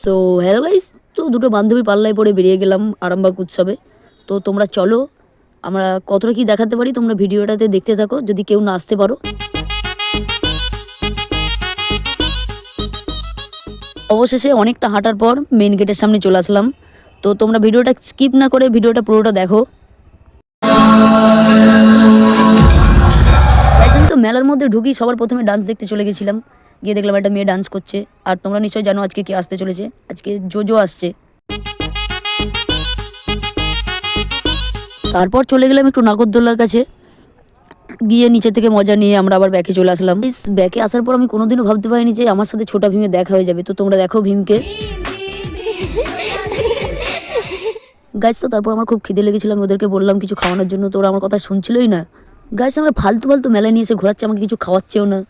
So hello guys, তো দুটো বান্ধবী পাল্লায় পড়ে বেরিয়ে গেলাম আরামবাগ উৎসবে। তো তোমরা চলো, আমরা কতটা কি দেখাতে পারি তোমরা ভিডিওটাতে দেখতে থাকো যদি কেউ না আসতে পারো। অবশেষে অনেকটা হাঁটার পর মেন গেটের সামনে চলে আসলাম। তো তোমরা ভিডিওটা স্কিপ না করে ভিডিওটা পুরোটা দেখো। আমি তো মেলার মধ্যে ঢুকি সবার প্রথমে ডান্স দেখতে চলে গেছিলাম। গিয়ে দেখলাম একটা মেয়ে ডান্স করছে। আর তোমরা নিশ্চয়ই জানো আজকে কে আসতে চলেছে, আজকে জোজো আসছে। তারপর চলে গেলাম একটু নাগরদোলার কাছে, গিয়ে নিচে থেকে মজা নিয়ে আমরা আবার ব্যাকে চলে আসলাম। ব্যাকে আসার পর আমি কোনোদিনও ভাবতে পারিনি যে আমার সাথে ছোটা ভীমের দেখা হয়ে যাবে। তো তোমরা দেখো ভীমকে গাইস। তো তারপর আমার খুব খিদে লেগেছিল, আমি ওদেরকে বললাম কিছু খাওয়ানোর জন্য, তো ওরা আমার কথা শুনছিলই না। গাইস আমাকে ফালতু ফালতু মেলায় নিয়ে এসে ঘোরাচ্ছে, আমাকে কিছু খাওয়াচ্ছেও না।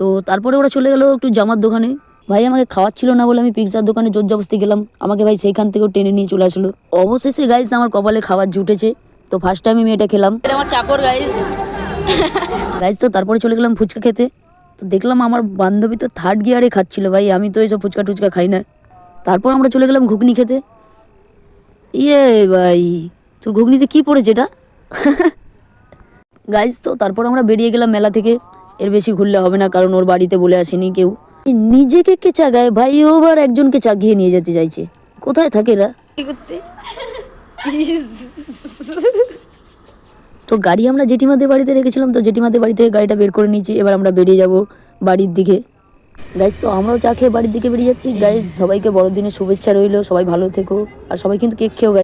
তো তারপরে ওরা চলে গেলো একটু জামার দোকানে। ভাই আমাকে খাওয়াচ্ছিল না বলে আমি পিৎজার দোকানে জোর জবস্তি গেলাম, আমাকে ভাই সেইখান থেকেও টেনে নিয়ে চলে আসলো। অবশেষে গাইস আমার কপালে খাবার জুটেছে। তো ফার্স্ট টাইম আমি এটা খেলাম, আমার চাকর গাইস। গাইস তো তারপরে চলে গেলাম ফুচকা খেতে। তো দেখলাম আমার বান্ধবী তো থার্ড গিয়ারে খাচ্ছিল, ভাই আমি তো এইসব ফুচকা টুচকা খাই না। তারপর আমরা চলে গেলাম ঘুগনি খেতে। ইয়ে ভাই তোর ঘুগনিতে কি পড়েছে এটা? গাইস তো তারপর আমরা বেরিয়ে গেলাম মেলা থেকে। এর বেশি ঘুরলে হবে না, কারণ ওর বাড়িতে বলে আসেনি কেউ। নিজেকে কে চাগায় ভাই, ও আবার একজনকে চাগিয়ে নিয়ে যেতে চাইছে। কোথায় থাকে এরা? তো গাড়ি আমরা জেঠিমাদের বাড়িতে রেখেছিলাম, তো জেঠিমাদের বাড়ি থেকে গাড়িটা বের করে নিয়েছি। এবার আমরা বেরিয়ে যাব বাড়ির দিকে। গাইস তো আমরাও চা খেয়ে বাড়ির দিকে বেরিয়ে যাচ্ছি। গাইস সবাইকে বড়দিনের শুভেচ্ছা রইলো, সবাই ভালো থেকো। আর সবাই কিন্তু কেক খেয়েও